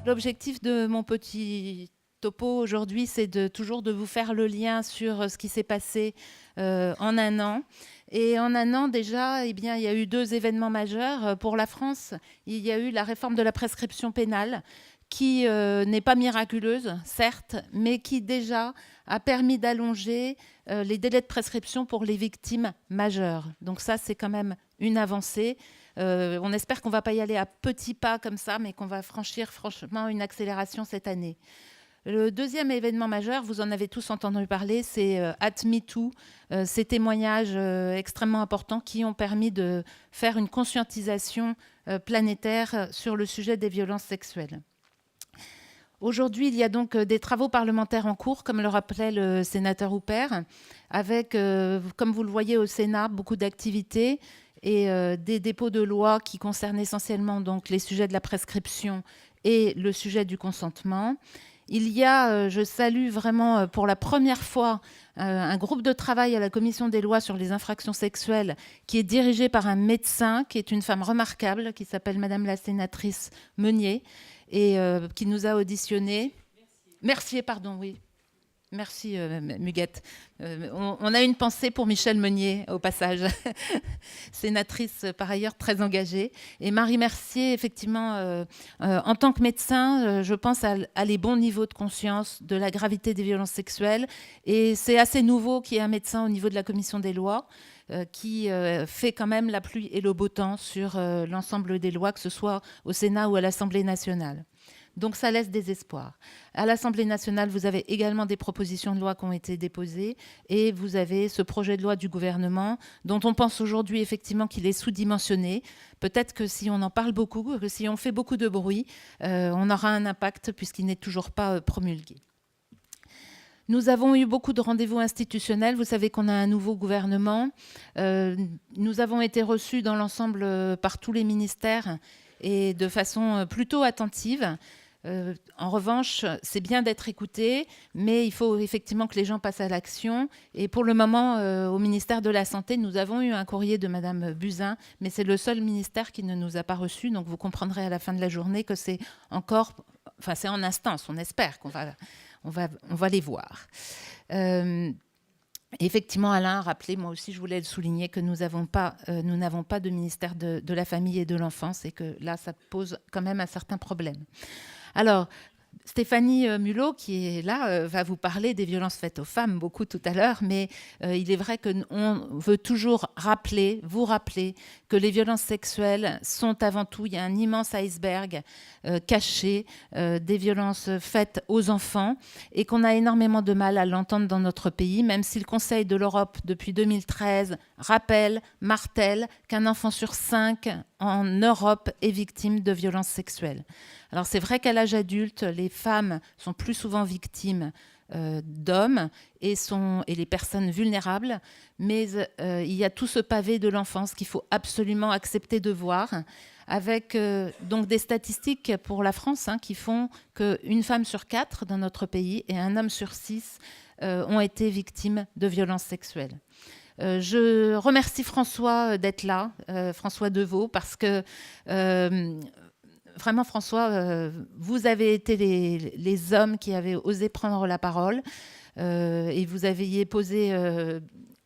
L'objectif de mon petit topo aujourd'hui, c'est toujours de vous faire le lien sur ce qui s'est passé en un an. Et en un an déjà, eh bien, il y a eu deux événements majeurs. Pour la France, il y a eu la réforme de la prescription pénale qui n'est pas miraculeuse, certes, mais qui déjà a permis d'allonger les délais de prescription pour les victimes majeures. Donc ça, c'est quand même une avancée. On espère qu'on ne va pas y aller à petits pas comme ça, mais qu'on va franchir franchement une accélération cette année. Le deuxième événement majeur, vous en avez tous entendu parler, c'est @MeToo, ces témoignages extrêmement importants qui ont permis de faire une conscientisation planétaire sur le sujet des violences sexuelles. Aujourd'hui, il y a donc des travaux parlementaires en cours, comme le rappelait le sénateur Houpert, avec, comme vous le voyez au Sénat, beaucoup d'activités et des dépôts de lois qui concernent essentiellement donc, les sujets de la prescription et le sujet du consentement. Il y a, je salue vraiment pour la première fois, un groupe de travail à la Commission des lois sur les infractions sexuelles qui est dirigé par un médecin, qui est une femme remarquable, qui s'appelle Madame la sénatrice Meunier, et qui nous a auditionnés. Mercier, pardon, oui. Merci, Muguette. On a une pensée pour Michel Meunier, au passage, sénatrice par ailleurs très engagée. Et Marie Mercier, effectivement, en tant que médecin, je pense à les bons niveaux de conscience de la gravité des violences sexuelles. Et c'est assez nouveau qu'il y ait un médecin au niveau de la commission des lois qui fait quand même la pluie et le beau temps sur l'ensemble des lois, que ce soit au Sénat ou à l'Assemblée nationale. Donc ça laisse des espoirs. À l'Assemblée nationale, vous avez également des propositions de loi qui ont été déposées et vous avez ce projet de loi du gouvernement dont on pense aujourd'hui effectivement qu'il est sous-dimensionné. Peut-être que si on en parle beaucoup, que si on fait beaucoup de bruit, on aura un impact puisqu'il n'est toujours pas promulgué. Nous avons eu beaucoup de rendez-vous institutionnels. Vous savez qu'on a un nouveau gouvernement. Nous avons été reçus dans l'ensemble par tous les ministères et de façon plutôt attentive. En revanche, c'est bien d'être écouté, mais il faut effectivement que les gens passent à l'action. Et pour le moment, au ministère de la Santé, nous avons eu un courrier de Madame Buzyn, mais c'est le seul ministère qui ne nous a pas reçus. Donc vous comprendrez à la fin de la journée que c'est encore, enfin c'est en instance. On espère qu'on va les voir. Effectivement, Alain a rappelé, moi aussi je voulais le souligner, que nous n'avons pas de ministère de la famille et de l'enfance et que là, ça pose quand même un certain problème. Alors, Stéphanie Mulot, qui est là, va vous parler des violences faites aux femmes beaucoup tout à l'heure, mais il est vrai qu'on veut toujours vous rappeler que les violences sexuelles sont avant tout, il y a un immense iceberg caché des violences faites aux enfants et qu'on a énormément de mal à l'entendre dans notre pays, même si le Conseil de l'Europe, depuis 2013, rappelle, martèle qu'un enfant sur 5 en Europe est victime de violences sexuelles. Alors c'est vrai qu'à l'âge adulte, les femmes sont plus souvent victimes d'hommes et les personnes vulnérables, mais il y a tout ce pavé de l'enfance qu'il faut absolument accepter de voir, avec donc des statistiques pour la France qui font qu'une femme sur 4 dans notre pays et un homme sur 6 ont été victimes de violences sexuelles. Je remercie François d'être là, François Deveau, parce que vraiment, François, vous avez été les hommes qui avaient osé prendre la parole et vous aviez posé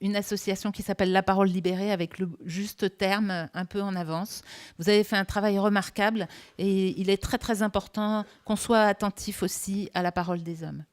une association qui s'appelle La Parole Libérée avec le juste terme un peu en avance. Vous avez fait un travail remarquable et il est très très important qu'on soit attentif aussi à la parole des hommes.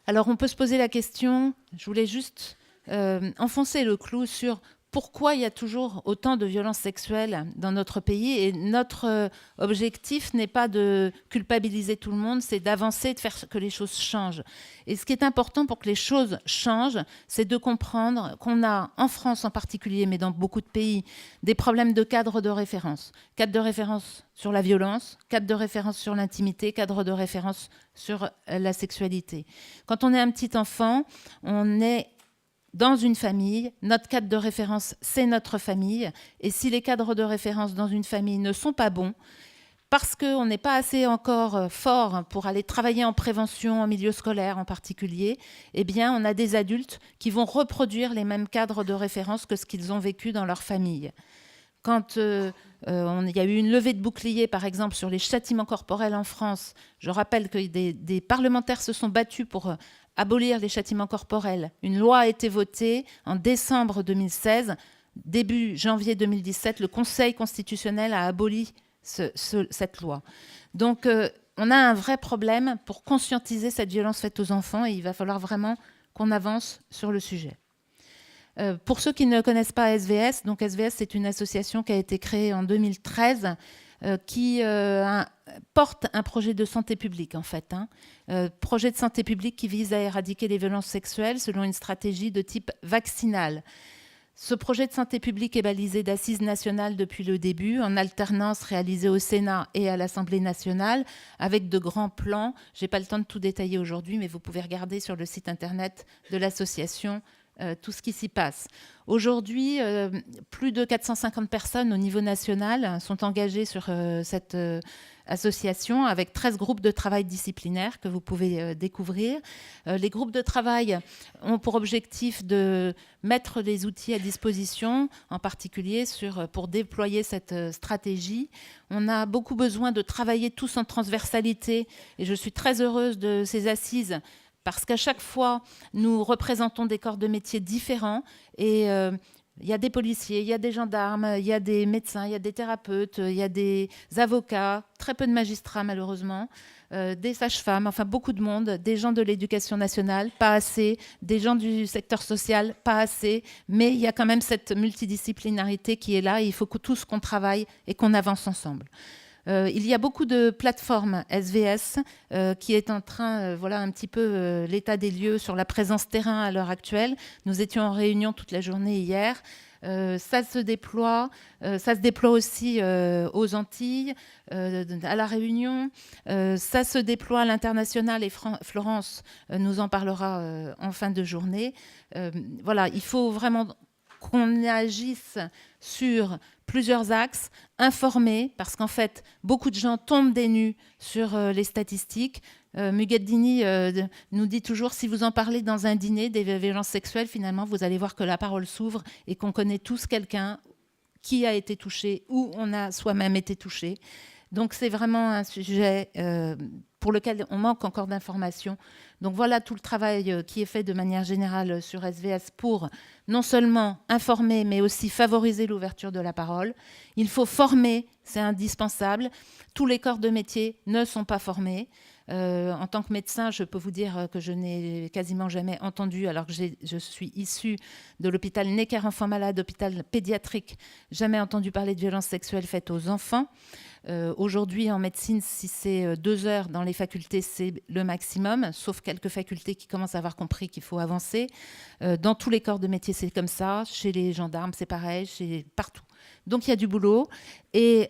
Alors on peut se poser la question, je voulais juste enfoncer le clou sur pourquoi il y a toujours autant de violences sexuelles dans notre pays. Et notre objectif n'est pas de culpabiliser tout le monde, c'est d'avancer, de faire que les choses changent. Et ce qui est important pour que les choses changent, c'est de comprendre qu'on a, en France en particulier, mais dans beaucoup de pays, des problèmes de cadre de référence. Cadre de référence sur la violence, cadre de référence sur l'intimité, cadre de référence sur la sexualité. Quand on est un petit enfant, on est dans une famille, notre cadre de référence, c'est notre famille. Et si les cadres de référence dans une famille ne sont pas bons, parce qu'on n'est pas assez encore fort pour aller travailler en prévention, en milieu scolaire en particulier, eh bien, on a des adultes qui vont reproduire les mêmes cadres de référence que ce qu'ils ont vécu dans leur famille. quand il y a eu une levée de bouclier, par exemple, sur les châtiments corporels en France, je rappelle que des parlementaires se sont battus pour abolir les châtiments corporels. Une loi a été votée en décembre 2016. Début janvier 2017, le Conseil constitutionnel a aboli cette loi. Donc, on a un vrai problème pour conscientiser cette violence faite aux enfants et il va falloir vraiment qu'on avance sur le sujet. Pour ceux qui ne connaissent pas SVS, donc SVS, c'est une association qui a été créée en 2013 qui porte un projet de santé publique, en fait. Projet de santé publique qui vise à éradiquer les violences sexuelles selon une stratégie de type vaccinal. Ce projet de santé publique est balisé d'assises nationales depuis le début, en alternance réalisée au Sénat et à l'Assemblée nationale, avec de grands plans. Je n'ai pas le temps de tout détailler aujourd'hui, mais vous pouvez regarder sur le site internet de l'association tout ce qui s'y passe. Aujourd'hui, plus de 450 personnes au niveau national sont engagées sur cette association avec 13 groupes de travail disciplinaires que vous pouvez découvrir. Les groupes de travail ont pour objectif de mettre les outils à disposition, en particulier pour déployer cette stratégie. On a beaucoup besoin de travailler tous en transversalité et je suis très heureuse de ces assises parce qu'à chaque fois, nous représentons des corps de métiers différents et il y a des policiers, il y a des gendarmes, il y a des médecins, il y a des thérapeutes, il y a des avocats, très peu de magistrats malheureusement, des sages-femmes, enfin beaucoup de monde, des gens de l'éducation nationale, pas assez, des gens du secteur social, pas assez, mais il y a quand même cette multidisciplinarité qui est là et il faut que tous qu'on travaille et qu'on avance ensemble. Il y a beaucoup de plateformes SVS qui est en train, voilà un petit peu l'état des lieux sur la présence terrain à l'heure actuelle. Nous étions en réunion toute la journée hier. Ça se déploie aussi aux Antilles, à La Réunion. Ça se déploie à l'international et Florence nous en parlera en fin de journée. Voilà, il faut vraiment qu'on agisse sur plusieurs axes, informer, parce qu'en fait, beaucoup de gens tombent des nues sur les statistiques. Mugaddini nous dit toujours, si vous en parlez dans un dîner des violences sexuelles, finalement, vous allez voir que la parole s'ouvre et qu'on connaît tous quelqu'un qui a été touché ou on a soi-même été touché. Donc, c'est vraiment un sujet pour lequel on manque encore d'informations. Donc, voilà tout le travail qui est fait de manière générale sur SVS pour non seulement informer, mais aussi favoriser l'ouverture de la parole. Il faut former, c'est indispensable. Tous les corps de métier ne sont pas formés. En tant que médecin, je peux vous dire que je n'ai quasiment jamais entendu, alors que je suis issue de l'hôpital Necker-Enfants Malades, hôpital pédiatrique, jamais entendu parler de violences sexuelles faites aux enfants. Aujourd'hui, en médecine, si c'est 2 heures dans les facultés, c'est le maximum, sauf quelques facultés qui commencent à avoir compris qu'il faut avancer. Dans tous les corps de métier, c'est comme ça. Chez les gendarmes, c'est pareil, partout. Donc, il y a du boulot. Et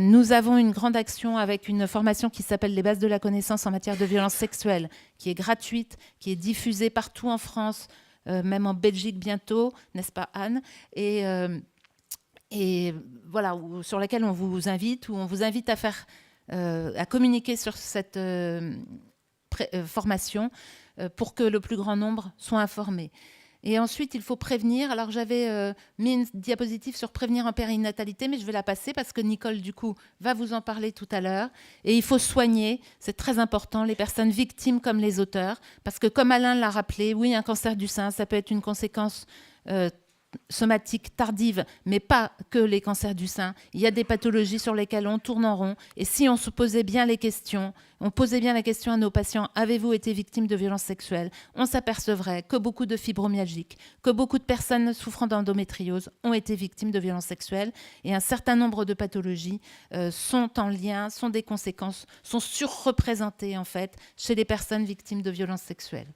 nous avons une grande action avec une formation qui s'appelle « Les bases de la connaissance en matière de violences sexuelles », qui est gratuite, qui est diffusée partout en France, même en Belgique bientôt, n'est-ce pas Anne ? Et voilà, sur laquelle on vous invite, où on vous invite à communiquer sur cette formation pour que le plus grand nombre soit informé. Et ensuite, il faut prévenir. Alors, j'avais mis une diapositive sur prévenir en périnatalité, mais je vais la passer parce que Nicole, du coup, va vous en parler tout à l'heure. Et il faut soigner, c'est très important, les personnes victimes comme les auteurs. Parce que, comme Alain l'a rappelé, oui, un cancer du sein, ça peut être une conséquence somatique tardive, mais pas que les cancers du sein. Il y a des pathologies sur lesquelles on tourne en rond. Et si on se posait bien les questions, on posait bien la question à nos patients, avez-vous été victime de violences sexuelles ? On s'apercevrait que beaucoup de fibromyalgiques, que beaucoup de personnes souffrant d'endométriose ont été victimes de violences sexuelles et un certain nombre de pathologies sont en lien, sont des conséquences, sont surreprésentées en fait chez les personnes victimes de violences sexuelles.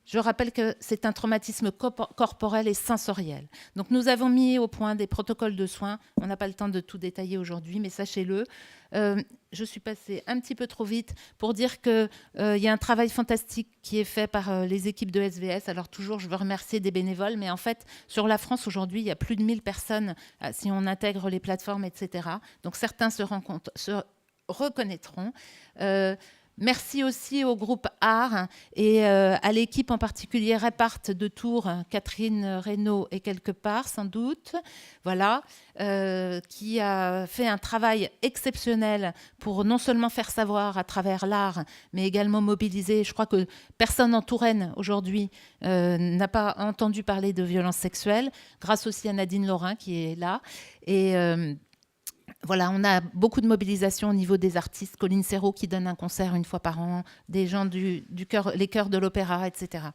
Je rappelle que c'est un traumatisme corporel et sensoriel. Donc, nous avons mis au point des protocoles de soins. On n'a pas le temps de tout détailler aujourd'hui, mais sachez-le. Je suis passée un petit peu trop vite pour dire qu'il y a un travail fantastique qui est fait par les équipes de SVS. Alors, toujours, je veux remercier des bénévoles, mais en fait, sur la France, aujourd'hui, il y a plus de 1000 personnes, si on intègre les plateformes, etc. Donc, certains se reconnaîtront. Merci aussi au groupe Art et à l'équipe en particulier Repart de Tours, Catherine Reynaud et quelque part sans doute, voilà, qui a fait un travail exceptionnel pour non seulement faire savoir à travers l'art, mais également mobiliser. Je crois que personne en Touraine aujourd'hui n'a pas entendu parler de violences sexuelles, grâce aussi à Nadine Laurin qui est là. Et voilà, on a beaucoup de mobilisation au niveau des artistes. Colline Serrault qui donne un concert une fois par an, des gens du chœur, les chœurs de l'opéra, etc.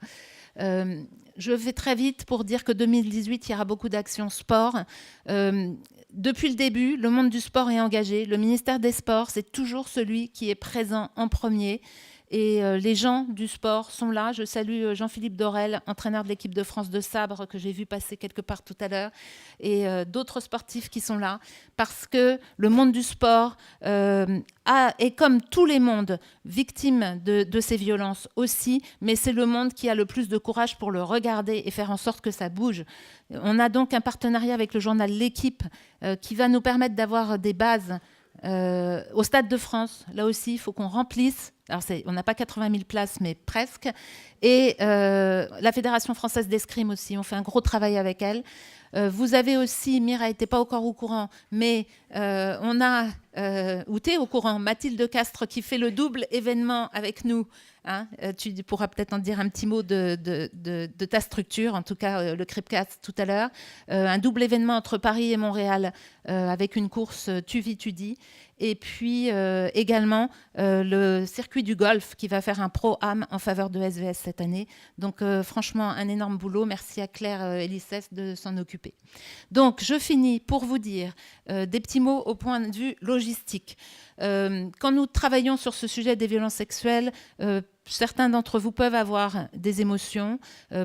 Je vais très vite pour dire que 2018, il y aura beaucoup d'actions sport. Depuis le début, le monde du sport est engagé. Le ministère des Sports, c'est toujours celui qui est présent en premier. Et les gens du sport sont là. Je salue Jean-Philippe Dorel, entraîneur de l'équipe de France de sabre, que j'ai vu passer quelque part tout à l'heure, et d'autres sportifs qui sont là, parce que le monde du sport est, comme tous les mondes, victime de ces violences aussi, mais c'est le monde qui a le plus de courage pour le regarder et faire en sorte que ça bouge. On a donc un partenariat avec le journal L'Équipe qui va nous permettre d'avoir des bases au Stade de France. Là aussi, il faut qu'on remplisse. Alors, on n'a pas 80 000 places, mais presque. Et la Fédération française d'escrime aussi, on fait un gros travail avec elle. Vous avez aussi, Mira n'était pas encore au courant, mais on a, ou tu es au courant, Mathilde Castres qui fait le double événement avec nous. Hein, tu pourras peut-être en dire un petit mot de ta structure, en tout cas le Cripcast tout à l'heure. Un double événement entre Paris et Montréal avec une course Tu vis, tu dis. Et puis également le circuit du golf qui va faire un pro-am en faveur de SVS cette année. Donc franchement, un énorme boulot. Merci à Claire Elisès de s'en occuper. Donc je finis pour vous dire des petits mots au point de vue logistique. Quand nous travaillons sur ce sujet des violences sexuelles, certains d'entre vous peuvent avoir des émotions,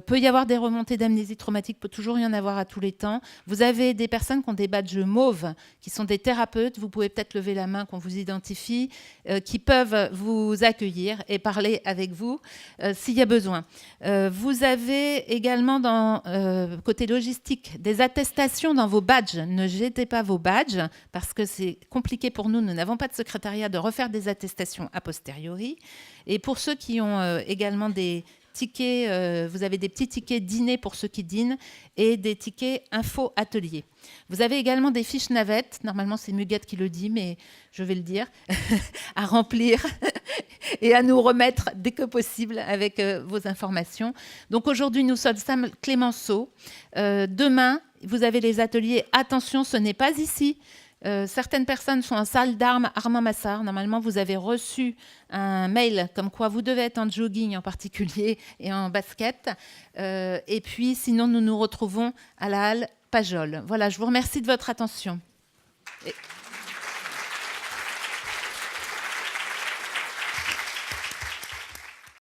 peut y avoir des remontées d'amnésie traumatique, peut toujours y en avoir à tous les temps. Vous avez des personnes qui ont des badges mauves, qui sont des thérapeutes, vous pouvez peut-être lever la main qu'on vous identifie, qui peuvent vous accueillir et parler avec vous s'il y a besoin. Vous avez également, côté logistique, des attestations dans vos badges. Ne jetez pas vos badges parce que c'est compliqué pour nous. Nous n'avons pas de secrétariat de refaire des attestations a posteriori. Et pour ceux qui ont également des tickets, vous avez des petits tickets dîner pour ceux qui dînent et des tickets info atelier. Vous avez également des fiches navettes, normalement c'est Muguette qui le dit, mais je vais le dire, à remplir et à nous remettre dès que possible avec vos informations. Donc aujourd'hui nous sommes Sam Clémenceau. Demain vous avez les ateliers. Attention, ce n'est pas ici. Certaines personnes sont en salle d'armes Armand Massard. Normalement, vous avez reçu un mail comme quoi vous devez être en jogging en particulier et en basket. Et puis, sinon, nous nous retrouvons à la halle Pajol. Voilà, je vous remercie de votre attention.